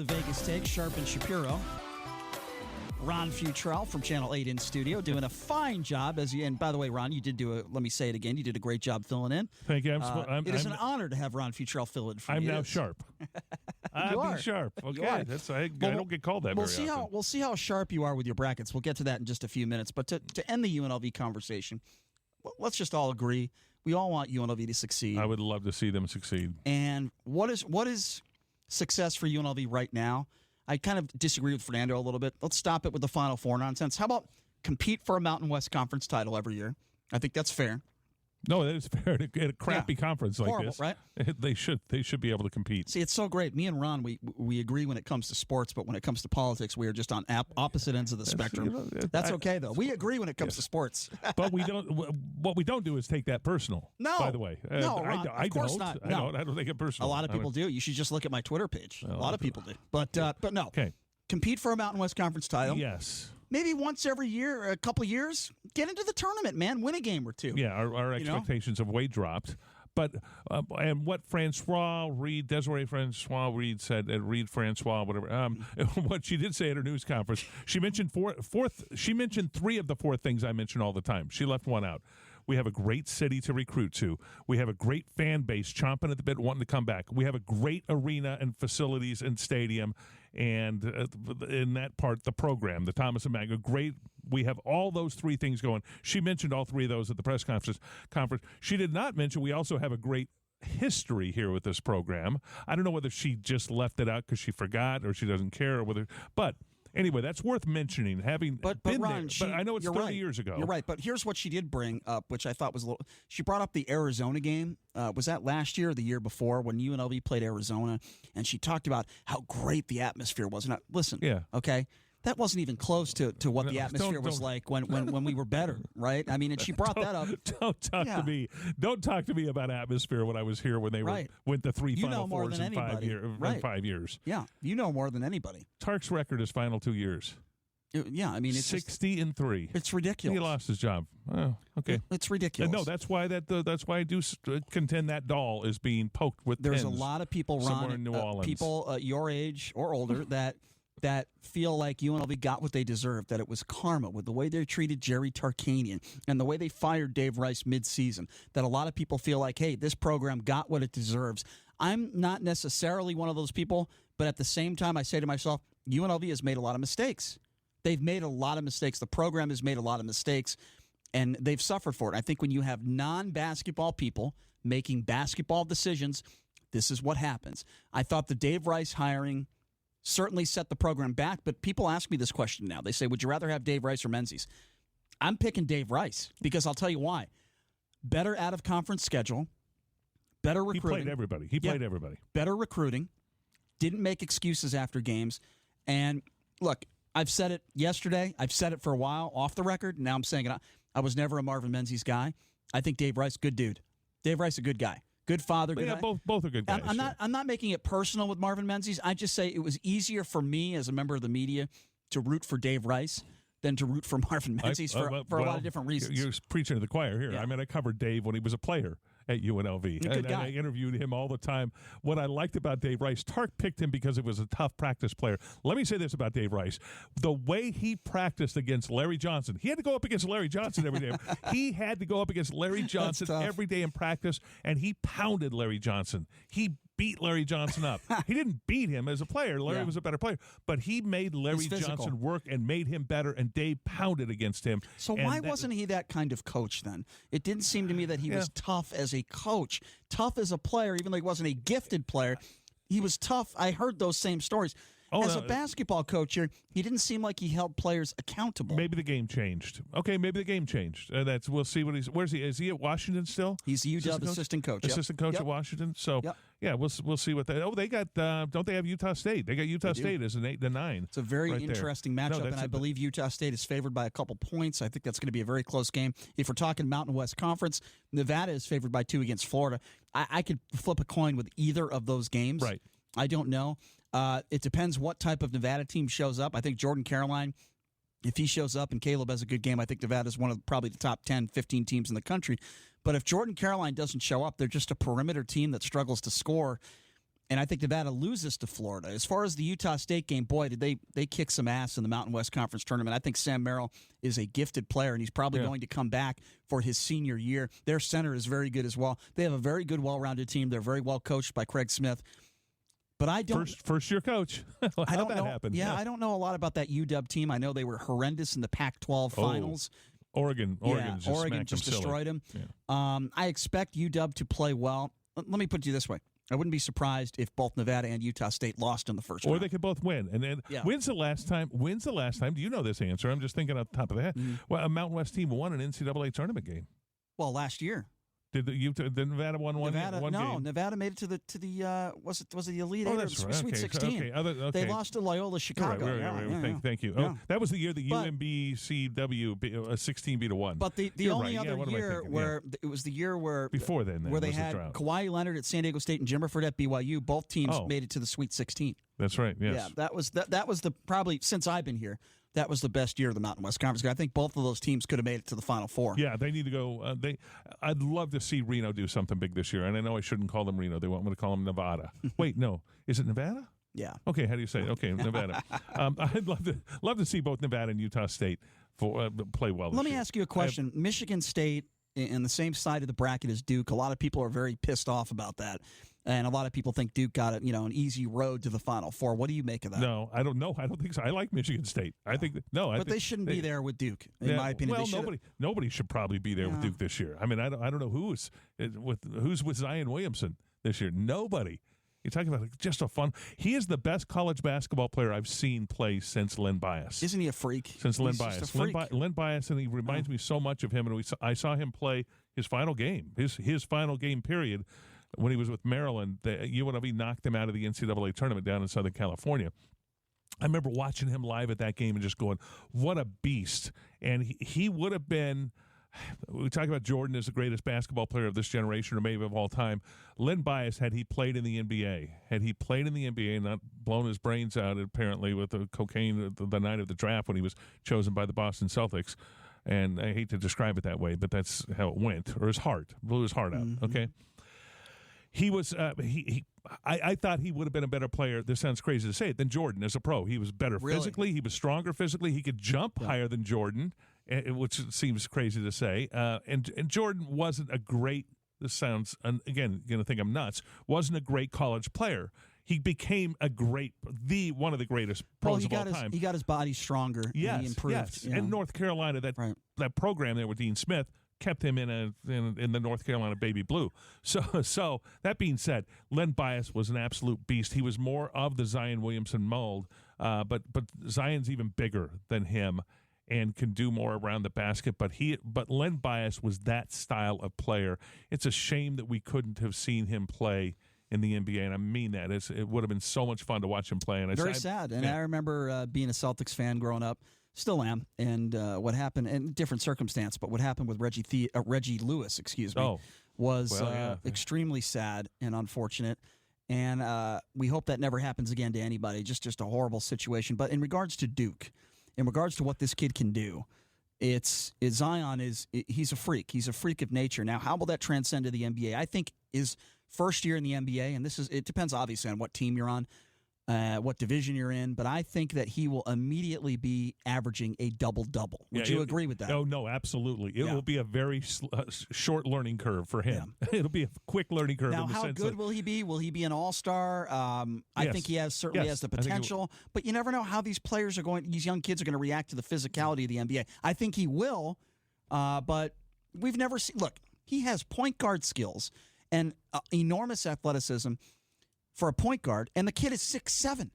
the Vegas Take, Sharp and Shapiro. Ron Futrell from Channel 8 in studio doing a fine job. And by the way, Ron, you did let me say it again, you did a great job filling in. Thank you. It is an honor to have Ron Futrell fill in for you. I'm now Sharp. I'm Sharp. Okay. I don't get called that very often. We'll see how sharp you are with your brackets. We'll get to that in just a few minutes. But to end the UNLV conversation, let's just all agree we all want UNLV to succeed. I would love to see them succeed. And what is success for UNLV right now? I kind of disagree with Fernando a little bit. Let's stop it with the Final Four nonsense. How about compete for a Mountain West Conference title every year? I think that's fair. No, that is fair. At a crappy conference like Horrible, this, right? They should be able to compete. See, it's so great. Me and Ron, we agree when it comes to sports, but when it comes to politics, we are just on opposite ends of the spectrum. That's okay, though. We agree when it comes to sports. But we don't. What we don't do is take that personal. No, by the way, no, Ron, I of course don't. not. No. I don't take it personal. A lot of people do. You should just look at my Twitter page. A lot of people do. But no. Okay. Compete for a Mountain West Conference title. Yes. Maybe once every year, a couple years, get into the tournament, man. Win a game or two. Yeah, our expectations have way dropped. But and what Desiree Francois Reed said at Reed Francois, whatever. What she did say at her news conference, she mentioned She mentioned three of the four things I mention all the time. She left one out. We have a great city to recruit to. We have a great fan base chomping at the bit, wanting to come back. We have a great arena and facilities and stadium, and in that part, the program, the Thomas and Mack, great. We have all those three things going. She mentioned all three of those at the press conference. She did not mention we also have a great history here with this program. I don't know whether she just left it out because she forgot or she doesn't care, or whether, but. Anyway, that's worth mentioning. But Ron, there, but I know it's 30 years ago. You're right, but here's what she did bring up, which I thought was a little. She brought up the Arizona game. Was that last year or the year before when UNLV played Arizona? And she talked about how great the atmosphere was. And listen, okay, that wasn't even close to what the atmosphere was like when we were better, right? I mean, and she brought that up. Don't talk to me. Don't talk to me about atmosphere when I was here when they went to three Final Fours in 5 years. Yeah, you know more than anybody. Tark's record is final 2 years. Yeah, I mean, it's 60-3. It's ridiculous. He lost his job. Oh, okay. It's ridiculous. No, that's why I do contend that doll is being poked with. There's pins a lot of people, Ron, somewhere in New Orleans. People your age or older that feel like UNLV got what they deserved, that it was karma with the way they treated Jerry Tarkanian and the way they fired Dave Rice mid-season, that a lot of people feel like, hey, this program got what it deserves. I'm not necessarily one of those people, but at the same time, I say to myself, UNLV has made a lot of mistakes. They've made a lot of mistakes. The program has made a lot of mistakes, and they've suffered for it. I think when you have non-basketball people making basketball decisions, this is what happens. I thought the Dave Rice hiring certainly set the program back, but people ask me this question now. They say, would you rather have Dave Rice or Menzies? I'm picking Dave Rice because I'll tell you why. Better out-of-conference schedule, better recruiting. He played everybody. Better recruiting, didn't make excuses after games. And look, I've said it yesterday. I've said it for a while off the record. Now I'm saying it. I was never a Marvin Menzies guy. I think Dave Rice, good dude. Dave Rice, a good guy. Good father. Good both are good guys. I'm not making it personal with Marvin Menzies. I just say it was easier for me as a member of the media to root for Dave Rice than to root for Marvin Menzies for a lot of different reasons. You're preaching to the choir here. Yeah. I mean, I covered Dave when he was a player at UNLV. Good guy. And I interviewed him all the time. What I liked about Dave Rice, Tark picked him because he was a tough practice player. Let me say this about Dave Rice. The way he practiced against Larry Johnson, he had to go up against Larry Johnson every day. He had to go up against Larry Johnson every day in practice, and he pounded Larry Johnson. He beat Larry Johnson up. He didn't beat him as a player. Larry was a better player. But he made Larry Johnson work and made him better, and Dave pounded against him. So why wasn't he that kind of coach then? It didn't seem to me that he was tough as a coach, tough as a player, even though he wasn't a gifted player. He was tough. I heard those same stories. As a basketball coach here, he didn't seem like he held players accountable. Maybe the game changed. Okay, maybe the game changed. We'll see what where's he? Is he at Washington still? He's the UW assistant coach. Assistant coach at Washington. So yeah, we'll see what they. Oh, they got. Don't they have Utah State? They got Utah State as an 8-9. It's a very interesting matchup, and I believe Utah State is favored by a couple points. I think that's going to be a very close game. If we're talking Mountain West Conference, Nevada is favored by 2 against Florida. I could flip a coin with either of those games. Right. I don't know. It depends what type of Nevada team shows up. I think Jordan Caroline, if he shows up and Caleb has a good game, I think Nevada is one of probably the top 10, 15 teams in the country. But if Jordan Caroline doesn't show up, they're just a perimeter team that struggles to score. And I think Nevada loses to Florida. As far as the Utah State game, boy, did they kick some ass in the Mountain West Conference tournament. I think Sam Merrill is a gifted player, and he's probably going to come back for his senior year. Their center is very good as well. They have a very good, well-rounded team. They're very well coached by Craig Smith. But I don't first-year coach. I don't know. Happened? Yeah, I don't know a lot about that UW team. I know they were horrendous in the Pac-12 finals. Oregon just destroyed them. Yeah. I expect UW to play well. Let me put it this way. I wouldn't be surprised if both Nevada and Utah State lost in the first round. Or they could both win. And then when's the last time? Do you know this answer? I'm just thinking off the top of the head. Well, a Mountain West team won an NCAA tournament game. Well, last year. Did Nevada won one game? Nevada made it to the was it the Elite Eight or the Sweet 16? Okay. They lost to Loyola Chicago. Right. Thank you. Oh, that was the year the UMBCW 16 beat a 1. But the only other year where it was the year where before then where they had Kawhi Leonard at San Diego State and Jimmerford at BYU. Both teams made it to the Sweet 16. That's right. Yes. Yeah, that was the probably since I've been here. That was the best year of the Mountain West Conference. I think both of those teams could have made it to the Final Four. Yeah, they need to go. I'd love to see Reno do something big this year. And I know I shouldn't call them Reno. They want me to call them Nevada. Wait, no. Is it Nevada? Yeah. Okay, how do you say it? Okay, Nevada. I'd love to see both Nevada and Utah State play well this Let me year. ask you a question. Michigan State in the same side of the bracket as Duke. A lot of people are very pissed off about that. And a lot of people think Duke got an easy road to the Final Four. What do you make of that? No, I don't know. I don't think so. I like Michigan State. I think but they shouldn't be there with Duke, in my opinion. Well, nobody should probably be there with Duke this year. I mean, I don't know who's with Zion Williamson this year. Nobody. You're talking about just a fun. He is the best college basketball player I've seen play since Len Bias. Isn't he a freak? Since Len Bias. Len Bias, and he reminds me so much of him. And I saw him play his final game, his final game period. When he was with Maryland, UNLV knocked him out of the NCAA tournament down in Southern California. I remember watching him live at that game and just going, what a beast. And he would have been, we talk about Jordan as the greatest basketball player of this generation or maybe of all time. Len Bias, had he played in the NBA and not blown his brains out apparently with the cocaine the night of the draft when he was chosen by the Boston Celtics. And I hate to describe it that way, but that's how it went. Or his heart, blew his heart out, okay? He was. I thought he would have been a better player. This sounds crazy to say it, than Jordan as a pro. He was better physically. He was stronger physically. He could jump higher than Jordan, which seems crazy to say. And Jordan wasn't a great. This sounds again. You're gonna think I'm nuts. Wasn't a great college player. He became one of the greatest pros of all time. He got his body stronger. Yes, and he improved. Yes. And North Carolina, that program there with Dean Smith kept him in the North Carolina baby blue. So that being said, Len Bias was an absolute beast. He was more of the Zion Williamson mold, but Zion's even bigger than him and can do more around the basket. But Len Bias was that style of player. It's a shame that we couldn't have seen him play in the NBA, and I mean that. It would have been so much fun to watch him play. And very sad. And I remember being a Celtics fan growing up. Still am, and what happened in different circumstance, but what happened with Reggie Lewis, was extremely sad and unfortunate, and we hope that never happens again to anybody. Just a horrible situation. But in regards to Duke, in regards to what this kid can do, Zion he's a freak. He's a freak of nature. Now, how will that transcend to the NBA? I think his first year in the NBA, and it depends obviously on what team you're on. What division you're in, but I think that he will immediately be averaging a double-double. Would you agree with that? No, absolutely. It will be a very short learning curve for him. Yeah. It'll be a quick learning curve. Now, how good will he be? Will he be an all-star? I think he certainly has the potential, but you never know how these young kids are going to react to the physicality of the NBA. I think he will, but we've never seen. Look, he has point guard skills and enormous athleticism for a point guard, and the kid is 6'7".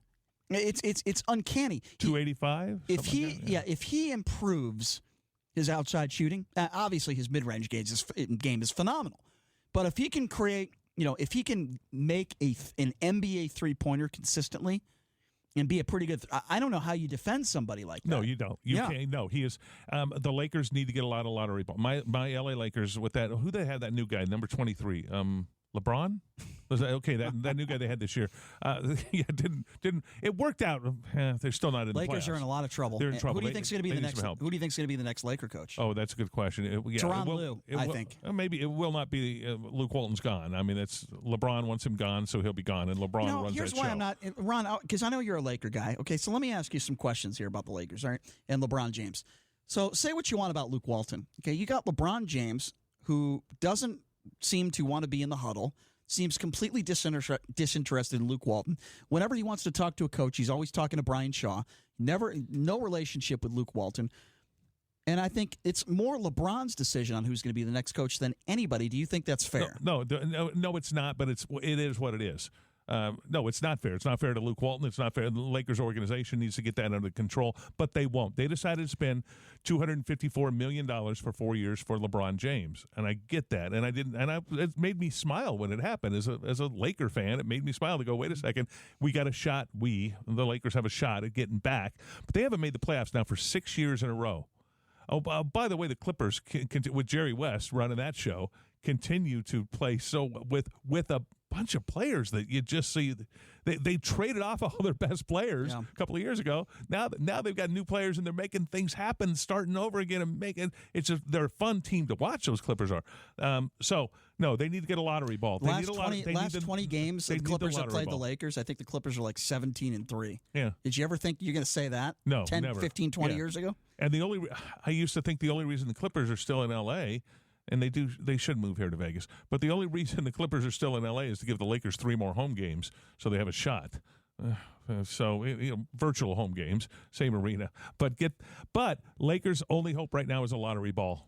It's uncanny. 285. If he improves his outside shooting, obviously his mid-range game is phenomenal. But if he can create, if he can make an NBA three-pointer consistently and be a pretty good. I don't know how you defend somebody like that. No, you don't. You can't. No, he is. The Lakers need to get a lot of lottery ball. My LA Lakers with that. Who they have that new guy, number 23. LeBron? Was that okay? That new guy they had this year, didn't it worked out? They're still not in the playoffs. Lakers are in a lot of trouble. They're in trouble. Who do you think's going to be the next? Help. Who do you think's going to be the next Laker coach? Oh, that's a good question. Tyronn Lue, I think. Maybe it will not be. Luke Walton's gone. I mean, that's LeBron wants him gone, so he'll be gone, and LeBron runs here's that why show. I'm not Ron, because I know you're a Laker guy. Okay, so let me ask you some questions here about the Lakers, all right, and LeBron James. So say what you want about Luke Walton. Okay, you got LeBron James, who doesn't seem to want to be in the huddle. Seems completely disinterested in Luke Walton. Whenever he wants to talk to a coach, he's always talking to Brian Shaw. No relationship with Luke Walton. And I think it's more LeBron's decision on who's going to be the next coach than anybody. Do you think that's fair? No, it's not. But it is what it is. No, it's not fair. It's not fair to Luke Walton. It's not fair. The Lakers organization needs to get that under control, but they won't. They decided to spend $254 million for 4 years for LeBron James, and I get that. And it made me smile when it happened. As a Laker fan, it made me smile to go, wait a second, we got a shot. The Lakers have a shot at getting back, but they haven't made the playoffs now for 6 years in a row. Oh, by the way, the Clippers, with Jerry West running that show, continue to play so with a bunch of players that you just see. They traded off all their best players a couple of years ago. Now they've got new players, and they're making things happen, starting over again, and they're a fun team to watch. Those Clippers are. So no, they need to get a lottery ball. They last 20 games the Clippers have played the Lakers. I think the Clippers are like 17-3. Yeah. Did you ever think you're going to say that? No, 10, never. 15, 20 years ago? And I used to think the only reason the Clippers are still in L.A. and they should move here to Vegas. But the only reason the Clippers are still in L.A. is to give the Lakers 3 more home games so they have a shot. Virtual home games, same arena. But Lakers' only hope right now is a lottery ball.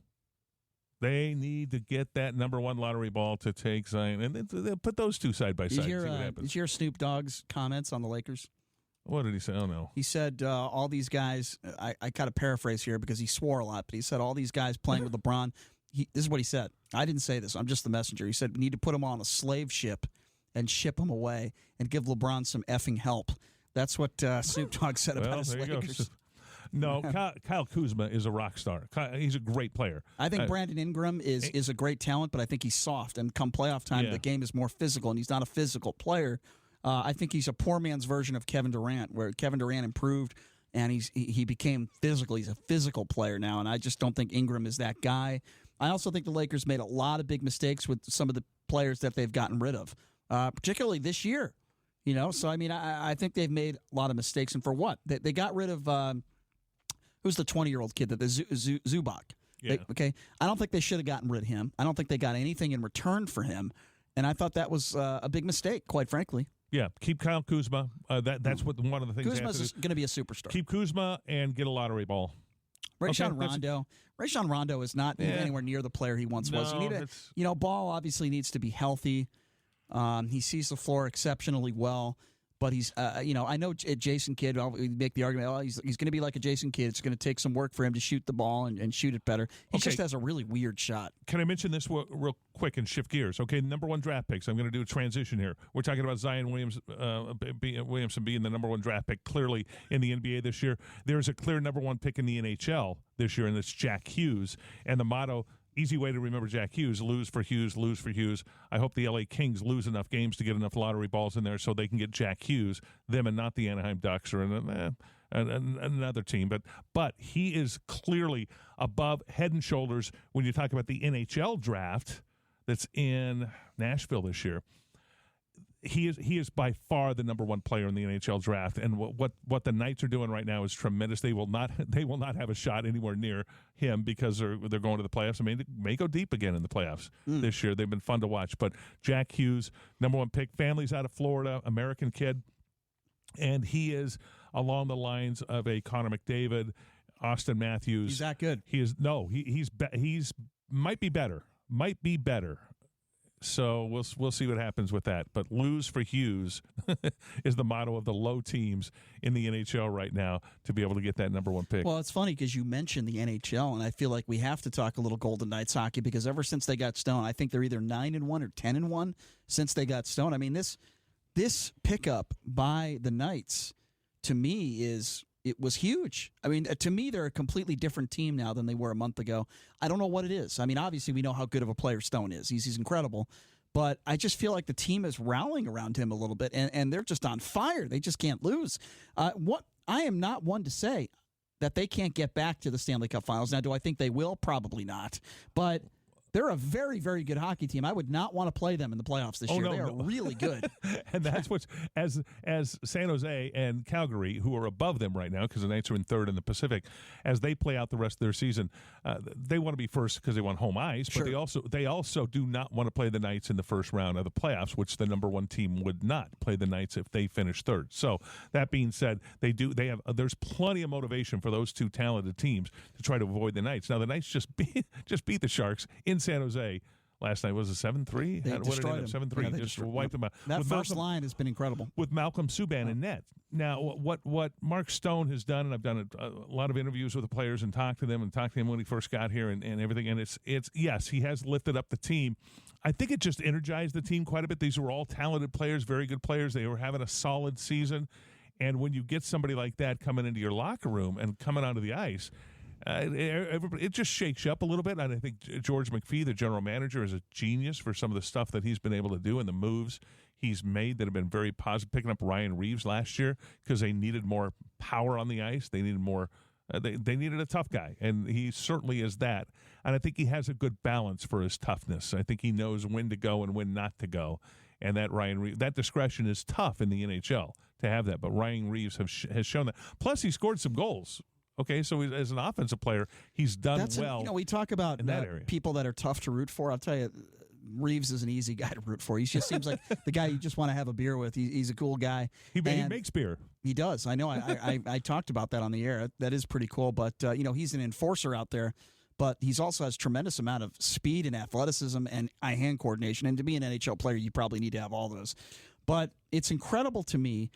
They need to get that number 1 lottery ball to take Zion, and then put those two side by side. See what happens. Did you hear Snoop Dogg's comments on the Lakers? What did he say? Oh, no. He said all these guys, I kind of paraphrase here because he swore a lot, but he said all these guys playing with LeBron, this is what he said. I didn't say this. I'm just the messenger. He said we need to put them on a slave ship and ship them away and give LeBron some effing help. That's what Snoop Dogg said about his Lakers. No, Kyle Kuzma is a rock star. He's a great player. I think Brandon Ingram is a great talent, but I think he's soft. And come playoff time, the game is more physical, and he's not a physical player. I think he's a poor man's version of Kevin Durant, where Kevin Durant improved and he became physical. He's a physical player now, and I just don't think Ingram is that guy. I also think the Lakers made a lot of big mistakes with some of the players that they've gotten rid of, particularly this year. So I mean, I think they've made a lot of mistakes, and for what? They got rid of who's the 20-year-old kid that the Zubac. Yeah. Okay, I don't think they should have gotten rid of him. I don't think they got anything in return for him, and I thought that was a big mistake, quite frankly. Yeah, keep Kyle Kuzma. That's what one of the things. Kuzma's going to be a superstar. Keep Kuzma and get a lottery ball. Rajon Rondo is not anywhere near the player he once was. You need Ball obviously needs to be healthy. He sees the floor exceptionally well, but he's I know Jason Kidd. I'll make the argument. He's going to be like a Jason Kidd. It's going to take some work for him to shoot the ball and shoot it better. He just has a really weird shot. Can I mention this real quick and shift gears? Okay, number 1 draft picks. I'm going to do a transition here. We're talking about Zion Williamson being the number 1 draft pick clearly in the NBA this year. There's a clear number 1 pick in the NHL this year, and it's Jack Hughes. And the motto, easy way to remember Jack Hughes, lose for Hughes, lose for Hughes. I hope the LA Kings lose enough games to get enough lottery balls in there so they can get Jack Hughes, them and not the Anaheim Ducks or another team. But he is clearly above head and shoulders when you talk about the NHL draft that's in Nashville this year. He is by far the number 1 player in the NHL draft, and what the Knights are doing right now is tremendous. They will not have a shot anywhere near him because they're going to the playoffs. I mean, they may go deep again in the playoffs this year. They've been fun to watch. But Jack Hughes, number 1 pick, family's out of Florida, American kid, and he is along the lines of a Connor McDavid, Austin Matthews. He's that good. He is he's might be better. So we'll see what happens with that. But lose for Hughes is the motto of the low teams in the NHL right now to be able to get that number 1 pick. Well, it's funny because you mentioned the NHL, and I feel like we have to talk a little Golden Knights hockey because ever since they got Stone, I think they're either 9-1 or 10-1 since they got Stone. I mean, this pickup by the Knights to me it was huge. I mean, to me, they're a completely different team now than they were a month ago. I don't know what it is. I mean, obviously, we know how good of a player Stone is. He's incredible. But I just feel like the team is rallying around him a little bit, and they're just on fire. They just can't lose. What I am not one to say that they can't get back to the Stanley Cup Finals. Now, do I think they will? Probably not. But they're a very, very good hockey team. I would not want to play them in the playoffs this year. They are really good. And that's what's as San Jose and Calgary, who are above them right now because the Knights are in third in the Pacific, as they play out the rest of their season, they want to be first because they want home ice, but they also do not want to play the Knights in the first round of the playoffs, which the number one team would not play the Knights if they finish third. So that being said, there's plenty of motivation for those two talented teams to try to avoid the Knights. Now the Knights just beat the Sharks in San Jose last night. Was it 7-3? They destroyed them. 7-3. Just wiped them out. That first line has been incredible. With Malcolm Subban in net. Now, what Mark Stone has done, and I've done a lot of interviews with the players and talked to them when he first got here and everything, and it's yes, he has lifted up the team. I think it just energized the team quite a bit. These were all talented players, very good players. They were having a solid season, and when you get somebody like that coming into your locker room and coming onto the ice, it just shakes you up a little bit. And I think George McPhee, the general manager, is a genius for some of the stuff that he's been able to do and the moves he's made that have been very positive. Picking up Ryan Reeves last year because they needed more power on the ice. They needed more. They needed a tough guy, and he certainly is that. And I think he has a good balance for his toughness. I think he knows when to go and when not to go. And that Ryan Reeves, that discretion is tough in the NHL to have that. But Ryan Reeves has shown that. Plus, he scored some goals. Okay, so as an offensive player, he's done well. We talk about people that are tough to root for. I'll tell you, Reeves is an easy guy to root for. He just seems like the guy you just want to have a beer with. He's a cool guy. He makes beer. He does. I know. I talked about that on the air. That is pretty cool. But, he's an enforcer out there. But he's also has tremendous amount of speed and athleticism and eye-hand coordination. And to be an NHL player, you probably need to have all those. But it's incredible to me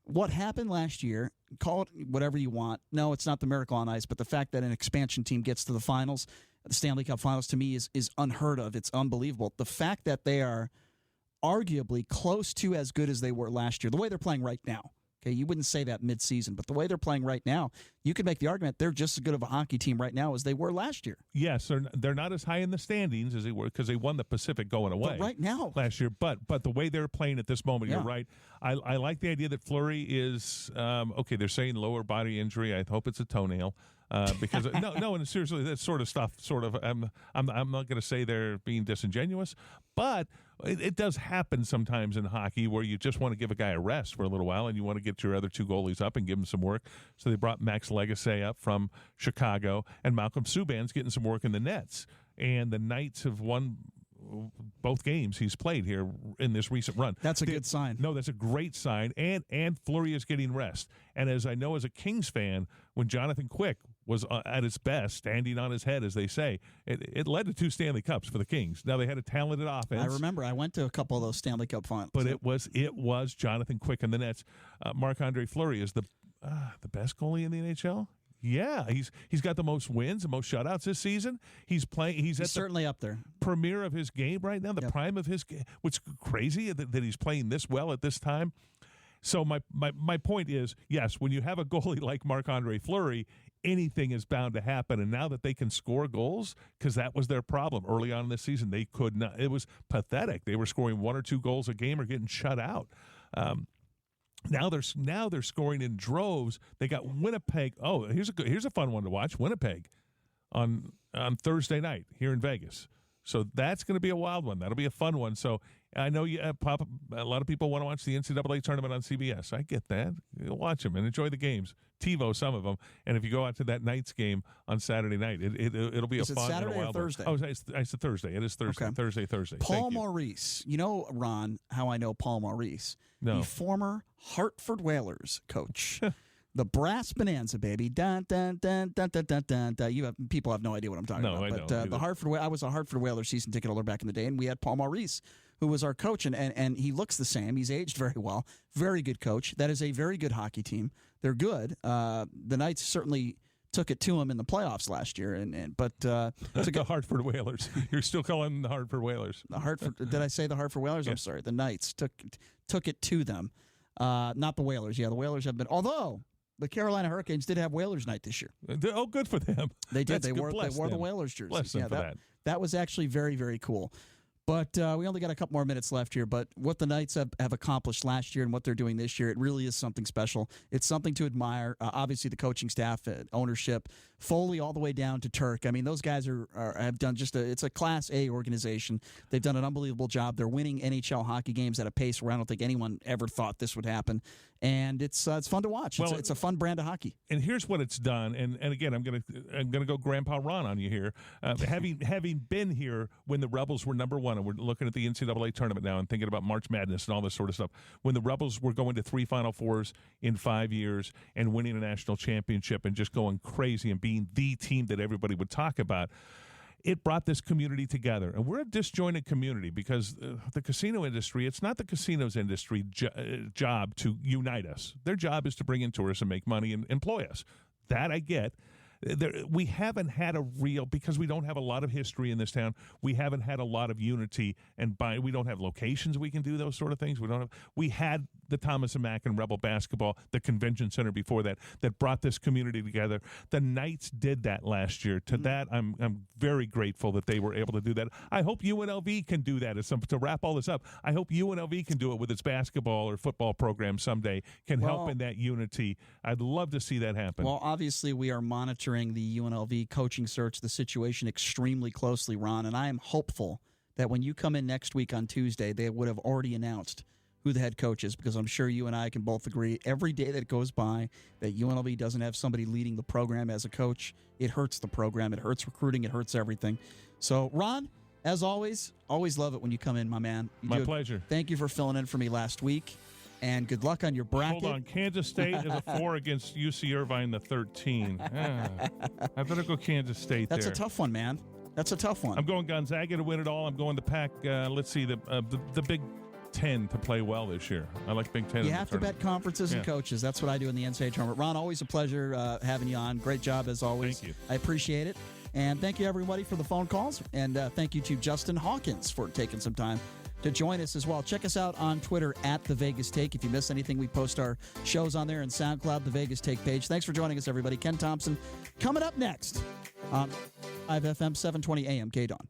what happened last year. Call it whatever you want. No, it's not the miracle on ice, but the fact that an expansion team gets to the finals, the Stanley Cup Finals, to me is unheard of. It's unbelievable. The fact that they are arguably close to as good as they were last year, the way they're playing right now. Okay, you wouldn't say that mid-season, but the way they're playing right now, you could make the argument they're just as good of a hockey team right now as they were last year. Yes, they're not as high in the standings as they were because they won the Pacific going away right now last year. But the way they're playing at this moment, you're right. I like the idea that Fleury is okay. They're saying lower body injury. I hope it's a toenail. Because no, and seriously, that sort of stuff. Sort of, I'm not going to say they're being disingenuous, but it does happen sometimes in hockey where you just want to give a guy a rest for a little while, and you want to get your other two goalies up and give them some work. So they brought Max Legace up from Chicago, and Malcolm Subban's getting some work in the nets. And the Knights have won both games he's played here in this recent run. That's a good sign. No, that's a great sign. And Fleury is getting rest. And as I know as a Kings fan, when Jonathan Quick was at his best, standing on his head, as they say, it led to 2 Stanley Cups for the Kings. Now, they had a talented offense. I remember. I went to a couple of those Stanley Cup finals. But it was Jonathan Quick in the nets. Marc-Andre Fleury is the best goalie in the NHL. Yeah, he's got the most wins, the most shutouts this season. He's certainly up there. Premiere of his game right now, the prime of his game. What's crazy that he's playing this well at this time. So my point is, yes, when you have a goalie like Marc-Andre Fleury, anything is bound to happen. And now that they can score goals, because that was their problem early on in this season, they could not. It was pathetic. They were scoring 1 or 2 goals a game or getting shut out. Now they're scoring in droves. They got Winnipeg. Oh, here's a fun one to watch. Winnipeg on Thursday night here in Vegas. So that's going to be a wild one. That'll be a fun one. So I know a lot of people want to watch the NCAA tournament on CBS. I get that. You'll watch them and enjoy the games. TiVo some of them. And if you go out to that Knights game on Saturday night, it'll be a fun Saturday and a wild or Thursday? one. Oh, I said Thursday. It is Thursday. Okay. Thursday. Paul Maurice. You know, Ron, how I know Paul Maurice? No. The former Hartford Whalers coach. The Brass Bonanza, baby. Dun, dun, dun, dun, dun, dun, dun, dun. People have no idea what I'm talking about. I but don't I was a Hartford Whalers season ticket holder back in the day, and we had Paul Maurice, who was our coach, and he looks the same. He's aged very well. Very good coach. That is a very good hockey team. They're good. The Knights certainly took it to him in the playoffs last year, but the Hartford Whalers. You're still calling them the Hartford Whalers. The Hartford. Did I say the Hartford Whalers? Yeah. I'm sorry. The Knights took it to them. Not the Whalers. Yeah, the Whalers have been. Although the Carolina Hurricanes did have Whalers night this year. Oh, good for them. They did. They wore the Whalers jerseys. Bless them for that. That was actually very, very cool. But we only got a couple more minutes left here. But what the Knights have accomplished last year and what they're doing this year, it really is something special. It's something to admire. Obviously, the coaching staff, ownership, Foley all the way down to Turk. I mean, those guys have done it's a Class A organization. They've done an unbelievable job. They're winning NHL hockey games at a pace where I don't think anyone ever thought this would happen. And it's fun to watch. Well, it's a fun brand of hockey. And here's what it's done. And again, I'm gonna go Grandpa Ron on you here. Having been here when the Rebels were number one, and we're looking at the NCAA tournament now and thinking about March Madness and all this sort of stuff. When the Rebels were going to 3 Final Fours in 5 years and winning a national championship and just going crazy and being the team that everybody would talk about, it brought this community together. And we're a disjointed community because the casino industry, it's not the casino's industry job to unite us. Their job is to bring in tourists and make money and employ us. That I get. We haven't had a real, because we don't have a lot of history in this town, we haven't had a lot of unity, and we don't have locations we can do those sort of things. We had the Thomas and Mack and Rebel basketball, the convention center before that brought this community together. The Knights did that last year. To that, I'm very grateful that they were able to do that. I hope UNLV can do that. To wrap all this up, I hope UNLV can do it with its basketball or football program someday, can help in that unity. I'd love to see that happen. Well, obviously, we are monitoring the UNLV coaching search, the situation extremely closely, Ron, and I am hopeful that when you come in next week on Tuesday, they would have already announced who the head coach is, because I'm sure you and I can both agree every day that goes by that UNLV doesn't have somebody leading the program as a coach, it hurts the program, it hurts recruiting, it hurts everything. So, Ron, as always love it when you come in, my man. My pleasure. Thank you for filling in for me last week. And good luck on your bracket. Hold on. Kansas State is a 4 against UC Irvine, the 13. I better go Kansas State. That's a tough one, man. That's a tough one. I'm going Gonzaga to win it all. I'm going the Pac. Let's see, the Big Ten to play well this year. I like Big Ten. You have to bet conferences and coaches. That's what I do in the NCAA tournament. Ron, always a pleasure having you on. Great job as always. Thank you. I appreciate it. And thank you, everybody, for the phone calls. And thank you to Justin Hawkins for taking some time to join us as well. Check us out on Twitter at The Vegas Take. If you miss anything, we post our shows on there, and SoundCloud, The Vegas Take page. Thanks for joining us, everybody. Ken Thompson coming up next on 5 FM 720 AM KDWN.